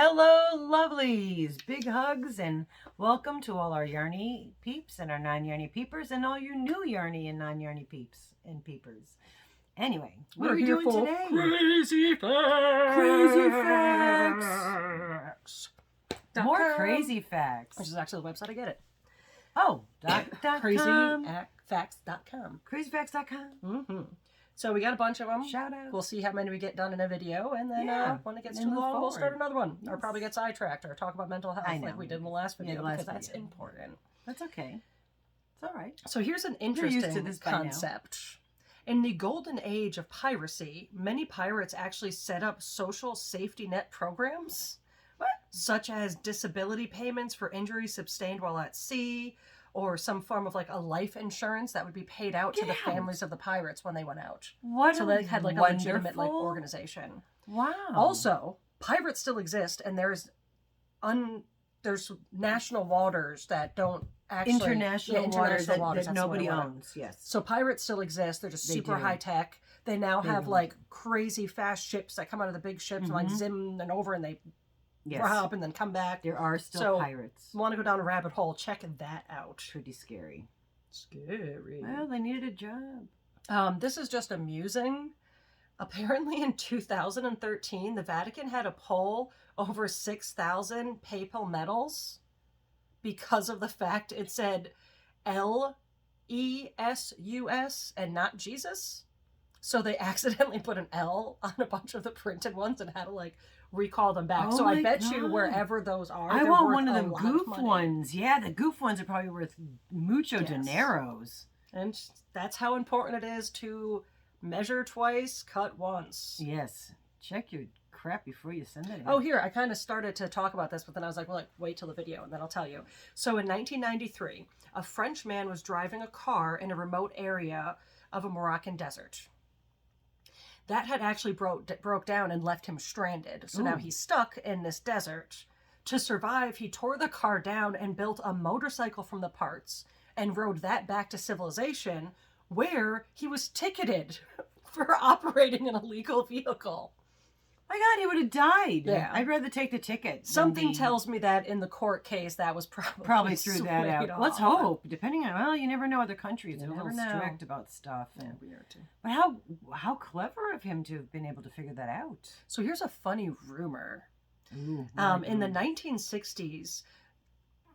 Hello, lovelies! Big hugs and welcome to all our Yarny peeps and our non-Yarny peepers and all you new Yarny and non-Yarny peeps and peepers. Anyway, what are we doing today? Crazy facts! Crazy facts! More crazy facts. Which is actually the website I get it. Oh, crazyfacts.com. Crazyfacts.com. Mm-hmm. So we got a bunch of them. Shout out. We'll see how many we get done in a video, and then when it gets too move long, we'll forward. start another one. Yes. Or probably get sidetracked, or talk about mental health like we did in the last video, the last because that's video. important. That's okay. It's all right. So here's an used to interesting this by now. concept. In the golden age of piracy, many pirates actually set up social safety net programs, such as disability payments for injuries sustained while at sea, or some form of like a life insurance that would be paid out to the families of the pirates when they went out. So they had like a legitimate like organization. Wow. Also, pirates still exist, and there's national waters that don't actually international waters that nobody owns. Yes. So pirates still exist. They're just super high tech. They now have like crazy fast ships that come out of the big ships and like zim and over and they rob and then come back. There are still pirates. Want to go down a rabbit hole? Check that out. Pretty scary. Scary. Well, they needed a job. This is just amusing. Apparently in 2013, the Vatican had to pull over 6,000 papal medals because of the fact it said L-E-S-U-S and not Jesus. So they accidentally put an L on a bunch of the printed ones and had to like recall them back. So I bet you wherever those are, I want one of the goof ones. Yeah, the goof ones are probably worth mucho dineros. And that's how important it is to measure twice, cut once. Yes. Check your crap before you send it in. Oh, here, I kind of started to talk about this, but then I was like, well, wait till the video and then I'll tell you. So in 1993, a French man was driving a car in a remote area of a Moroccan desert. That had actually broke down and left him stranded. So now he's stuck in this desert. To survive, he tore the car down and built a motorcycle from the parts and rode that back to civilization, where he was ticketed for operating an illegal vehicle. My God, he would have died. Yeah. I'd rather take the ticket. Something tells me that in the court case, that was probably threw that out. Let's hope. Depending on, well, you never know other countries. They're a little strict about stuff. Yeah, we are too. But how clever of him to have been able to figure that out. So here's a funny rumor. Ooh, in the 1960s,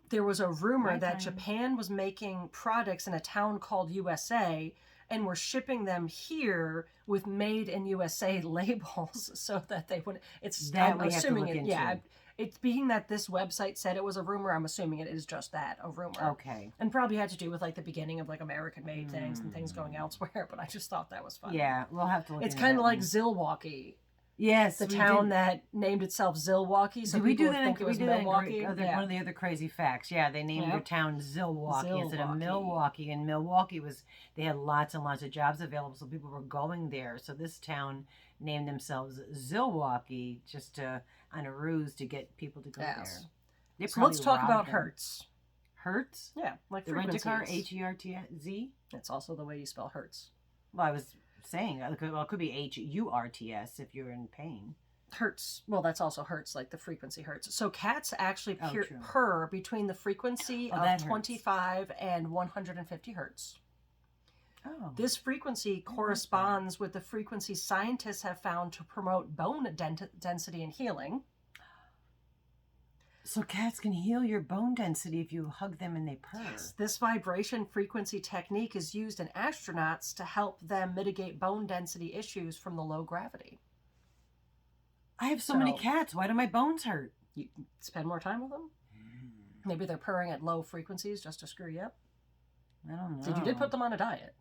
there was a rumor that Japan was making products in a town called USA and were shipping them here with "Made in USA" labels so that they would. It's that I'm we assuming have to look it. into. Yeah, it's being that this website said it was a rumor. I'm assuming it is just that, a rumor. Okay. And probably had to do with like the beginning of like American-made things and things going elsewhere. But I just thought that was funny. Yeah, we'll have to look. It's kind of like Zilwaukee. Yes, the town that named itself Zilwaukee, so we people do would that. think it was Milwaukee. One of the other crazy facts. Yeah, they named their town Zilwaukee instead of Milwaukee, and Milwaukee they had lots and lots of jobs available, so people were going there. So this town named themselves Zilwaukee just on a ruse to get people to go there. So let's talk about Hertz. Hertz? Yeah, like the rent-a-car, H-E-R-T-Z. That's also the way you spell Hertz. Well, I was saying, it could be H-U-R-T-S if you're in pain. Hertz. Well, that's also Hertz, like the frequency Hertz. So cats actually purr between the frequency of 25 and 150 Hertz. Oh. This frequency corresponds with the frequency scientists have found to promote bone density and healing. So cats can heal your bone density if you hug them and they purr. Yes. This vibration frequency technique is used in astronauts to help them mitigate bone density issues from the low gravity. I have so many cats. Why do my bones hurt? You spend more time with them? Maybe they're purring at low frequencies just to screw you up? I don't know. So you did put them on a diet.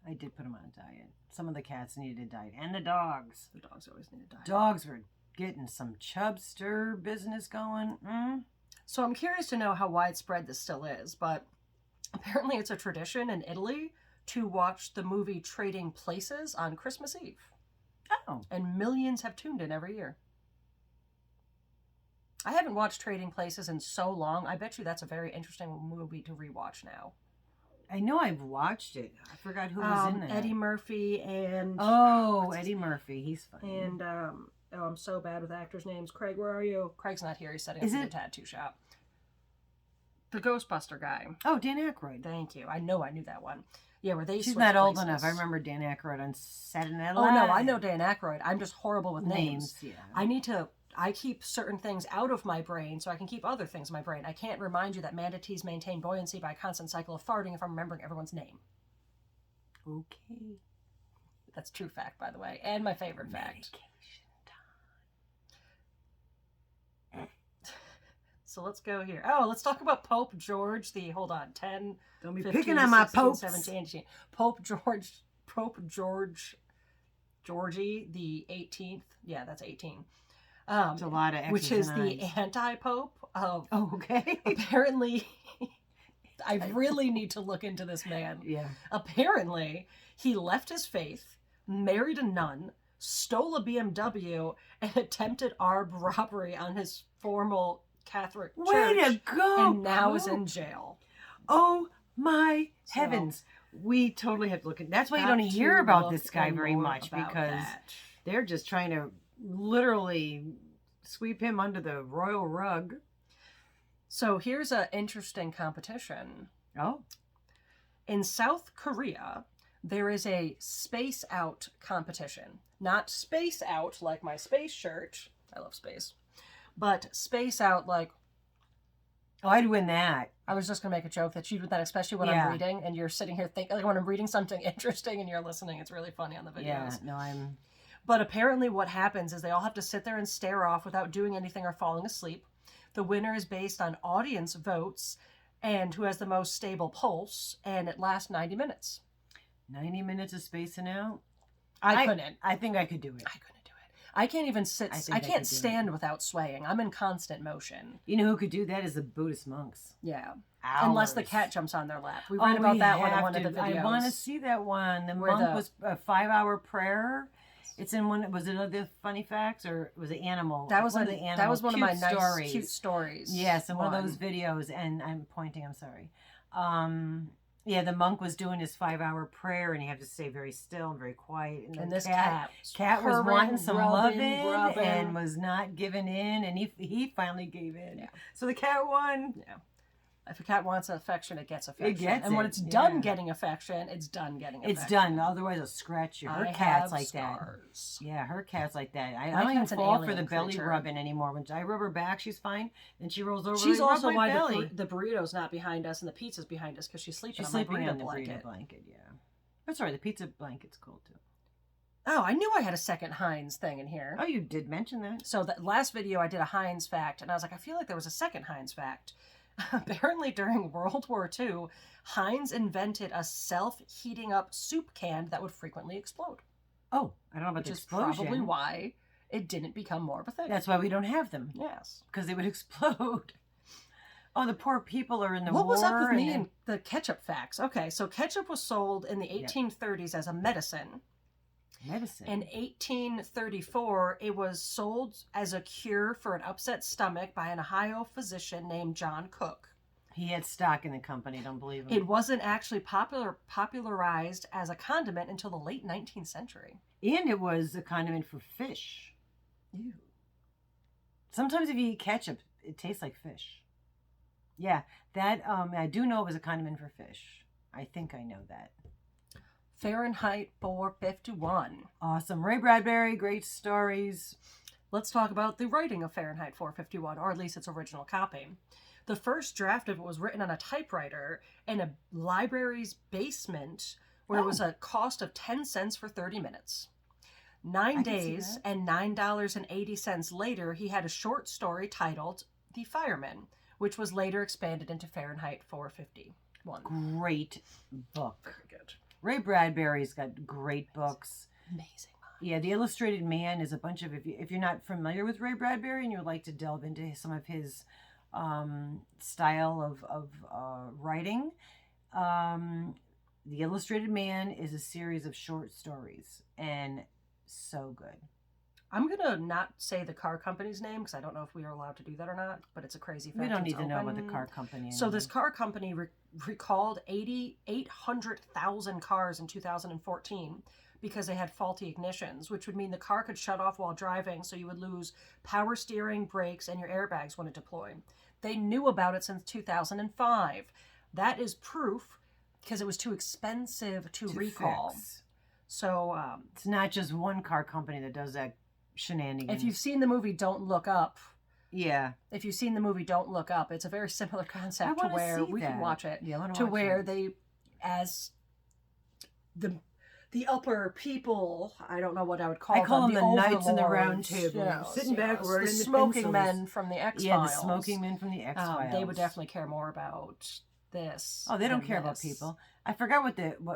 I did put them on a diet. Some of the cats needed a diet. And the dogs. The dogs always need a diet. Dogs were getting some chubster business going. So I'm curious to know how widespread this still is, but apparently it's a tradition in Italy to watch the movie Trading Places on Christmas Eve. Oh. And millions have tuned in every year. I haven't watched Trading Places in so long. I bet you that's a very interesting movie to rewatch now. I know I've watched it. I forgot who was in it. Eddie Murphy and... Oh, Eddie Murphy. He's funny. And Oh, I'm so bad with actors' names. Craig, where are you? Craig's not here. He's setting up a tattoo shop. The Ghostbuster guy. Oh, Dan Aykroyd. Thank you. I knew that one. Yeah, where they She's not old enough. I remember Dan Aykroyd on Saturday Night Live. Oh, no, I know Dan Aykroyd. I'm just horrible with names. Yeah. I keep certain things out of my brain so I can keep other things in my brain. I can't remind you that manatees maintain buoyancy by a constant cycle of farting if I'm remembering everyone's name. Okay. That's true fact, by the way, and my favorite fact. So let's go here. Oh, let's talk about Pope George the, hold on, 10, don't be 15, picking on my 16, popes. 17, 18. Georgie the 18th. Yeah, that's 18. It's a lot of X's which is and the anti-pope of. Oh, okay. Apparently, I really need to look into this man. Yeah. Apparently, he left his faith, married a nun, stole a BMW, and attempted armed robbery on his formal Catholic church. Way to go! And now is in jail. Oh my heavens! We totally have to look at. That's why you don't hear about this guy very much, because they're just trying to literally sweep him under the royal rug. So here's an interesting competition. Oh. In South Korea, there is a space out competition. Not space out like my space shirt. I love space. But space out like... Oh, I'd win that. I was just going to make a joke that you'd win that, especially when I'm reading and you're sitting here thinking, like when I'm reading something interesting and you're listening, it's really funny on the videos. Yeah, no, I'm... But apparently what happens is they all have to sit there and stare off without doing anything or falling asleep. The winner is based on audience votes and who has the most stable pulse, and it lasts 90 minutes. 90 minutes of spacing out? I couldn't. I think I could do it. I couldn't do it. I can't even sit. I can't stand without swaying. I'm in constant motion. You know who could do that is the Buddhist monks. Yeah. Hours. Unless the cat jumps on their lap. We read about that one in one of the videos. I want to see that one. The monk was a 5-hour prayer. It's in one. Was it other funny facts or was it animal? That was one of the animal. That was one of my stories. Nice, cute stories. Yes, in one of those videos. And I'm pointing. I'm sorry. Yeah, the monk was doing his 5-hour prayer, and he had to stay very still and very quiet. And this cat was wanting some loving and was not giving in, and he finally gave in. Yeah. So the cat won. Yeah. If a cat wants affection, it gets affection. It gets and when it's done getting affection, it's done getting affection. It's done. Otherwise, it'll scratch you. Her cat's like scars. that. Yeah, her cat's like that. I don't even fall for the belly rubbing anymore. When I rub her back, she's fine. Then she rolls over. She's also why the burrito's not behind us and the pizza's behind us because she's sleeping on the burrito blanket. Yeah, that's right. The pizza blanket's cool too. Oh, I knew I had a second Heinz thing in here. Oh, you did mention that. So that last video, I did a Heinz fact, and I was like, I feel like there was a second Heinz fact. Apparently, during World War II, Heinz invented a self-heating up soup can that would frequently explode. Oh, I don't know about the explosion. Which is probably why it didn't become more of a thing. That's why we don't have them. Yes. Because they would explode. Oh, the poor people are in the war. What was up with me and the ketchup facts? Okay, so ketchup was sold in the 1830s as a medicine. In 1834, it was sold as a cure for an upset stomach by an Ohio physician named John Cook. He had stock in the company, don't believe him. It wasn't actually popularized as a condiment until the late 19th century. And it was a condiment for fish. Ew. Sometimes if you eat ketchup, it tastes like fish. Yeah, that I do know it was a condiment for fish. I think I know that. Fahrenheit 451. Awesome. Ray Bradbury, great stories. Let's talk about the writing of Fahrenheit 451, or at least its original copy. The first draft of it was written on a typewriter in a library's basement where it was a cost of 10 cents for 30 minutes. 9 days and $9.80 later, he had a short story titled The Fireman, which was later expanded into Fahrenheit 451. Great book. Very good. Ray Bradbury's got great books. Amazing. Yeah, The Illustrated Man is a bunch of, if you're not familiar with Ray Bradbury and you would like to delve into some of his style of writing, The Illustrated Man is a series of short stories and so good. I'm going to not say the car company's name because I don't know if we are allowed to do that or not, but it's a crazy fact. We don't need to know about the car company. So this car company recalled 800,000 cars in 2014 because they had faulty ignitions, which would mean the car could shut off while driving, so you would lose power steering, brakes, and your airbags wouldn't deploy. They knew about it since 2005. That is proof because it was too expensive to recall. Fix. So it's not just one car company that does that shenanigans. If you've seen the movie Don't Look Up, yeah. If you've seen the movie Don't Look Up, it's a very similar concept to where we can watch it. Yeah, I want to watch where it. they, as the upper people, I don't know what I would call them. I call them the knights in the overlords, round table, yes, sitting back, yes, wearing the the smoking pencils. men from the X-Files. Yeah, the smoking men from the X-Files. They would definitely care more about this. Oh, they don't care about people. I forgot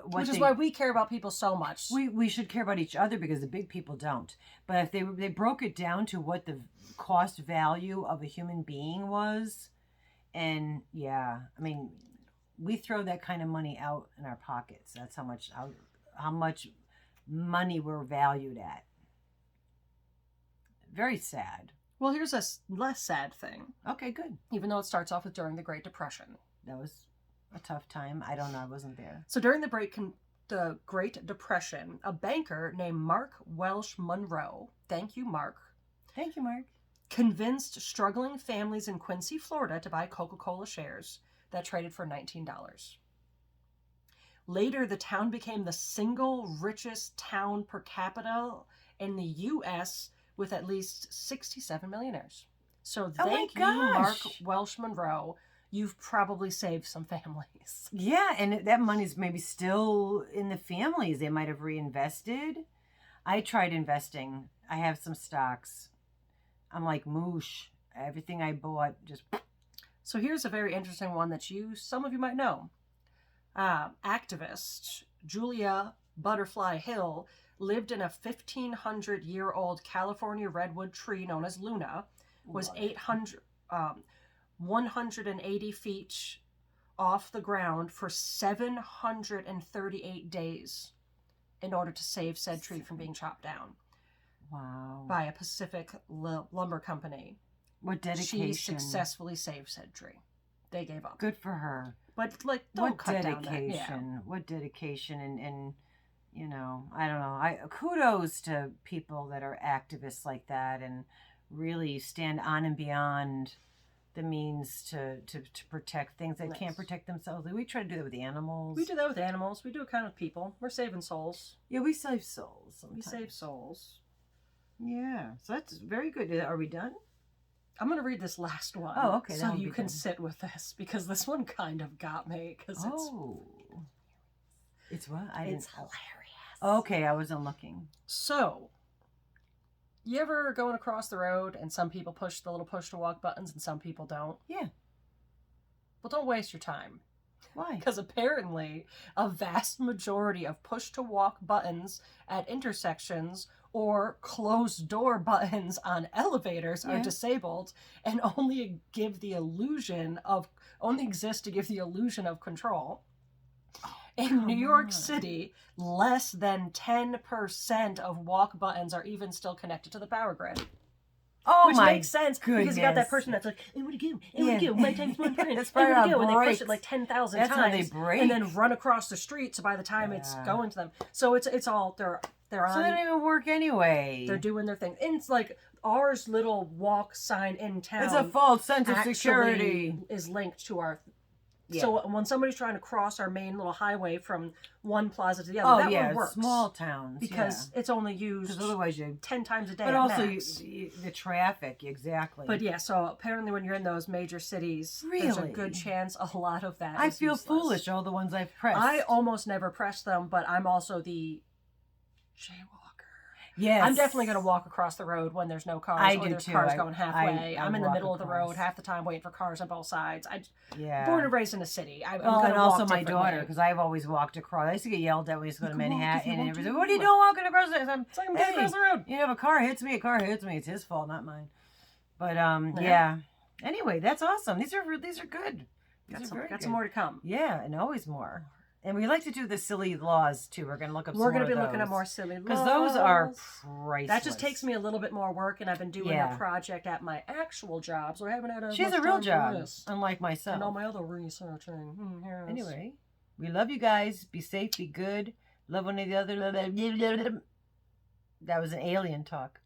which is why we care about people so much. We should care about each other because the big people don't. But if they broke it down to what the cost value of a human being was, and yeah, I mean, we throw that kind of money out in our pockets. That's how much money we're valued at. Very sad. Well, here's a less sad thing. Okay, good. Even though it starts off with during the Great Depression. That was a tough time. I don't know. I wasn't there. So during the Great Depression, a banker named Mark Welsh Monroe, thank you, Mark, convinced struggling families in Quincy, Florida to buy Coca-Cola shares that traded for $19. Later, the town became the single richest town per capita in the U.S. with at least 67 millionaires. So thank you, Mark Welsh Monroe. You've probably saved some families. Yeah, and that money's maybe still in the families. They might have reinvested. I tried investing. I have some stocks. I'm like moosh. Everything I bought just... So here's a very interesting one that some of you might know. Activist Julia Butterfly Hill lived in a 1,500-year-old California redwood tree known as Luna. Was 180 feet off the ground for 738 days in order to save said tree from being chopped down. Wow. By a Pacific lumber company. What dedication. She successfully saved said tree. They gave up. Good for her. But don't cut down that. Yeah. What dedication and you know, I don't know. Kudos to people that are activists like that and really stand on and beyond the means to protect things that can't protect themselves. We try to do that with animals. We do that with animals. We do it kind of with people. We're saving souls. Yeah, we save souls sometimes. We save souls. Yeah, so that's very good. Are we done? I'm going to read this last one. Oh, okay. So you can sit with this because this one kind of got me. It's what? It's hilarious. Okay, I wasn't looking. So, you ever going across the road and some people push the little push to walk buttons and some people don't? Yeah. Well, don't waste your time. Why? Because apparently a vast majority of push to walk buttons at intersections or closed door buttons on elevators are disabled and only exist to give the illusion of control. In New York City, less than 10% of walk buttons are even still connected to the power grid. Oh, which makes sense goodness. Because you got that person that's like, "Hey, what'd you do? Hey, what'd you do? My time's one print. That's hey, what'd you do?" how And they push breaks. it like 10,000 That's times. how they break. And then run across the street. So by the time it's going to them, so it's all they're on. So they don't even work anyway. They're doing their thing. And it's like ours little walk sign in town. It's a false sense of security. Is linked to our. Yeah. So when somebody's trying to cross our main little highway from one plaza to the other, that one works. Small towns. Because it's only used because otherwise 10 times a day. But also the traffic, exactly. But yeah, so apparently when you're in those major cities, there's a good chance a lot of that I is feel useless. foolish, all the ones I've pressed. I almost never press them, but I'm also the jaywalker. Yes. I'm definitely going to walk across the road when there's no cars or there's cars going halfway. I'm in the middle of the road half the time waiting for cars on both sides. Born and raised in a city. I'm and also my daughter, because I've always walked across. I used to get yelled at when we used to go to Manhattan and everything. What are you doing walking across the road? It's like I'm getting across the road. You know, if a car hits me, it's his fault, not mine. But yeah. Anyway, that's awesome. These are good. Got some more to come. Yeah, and always more. And we like to do the silly laws too. We're going to look up. We're going to be looking at more silly laws because those are priceless. That just takes me a little bit more work, and I've been doing a project at my actual job, so I haven't had a. She has a real job, unlike myself. And all my other researching. Anyway, we love you guys. Be safe. Be good. love one or the other. That was an alien talk.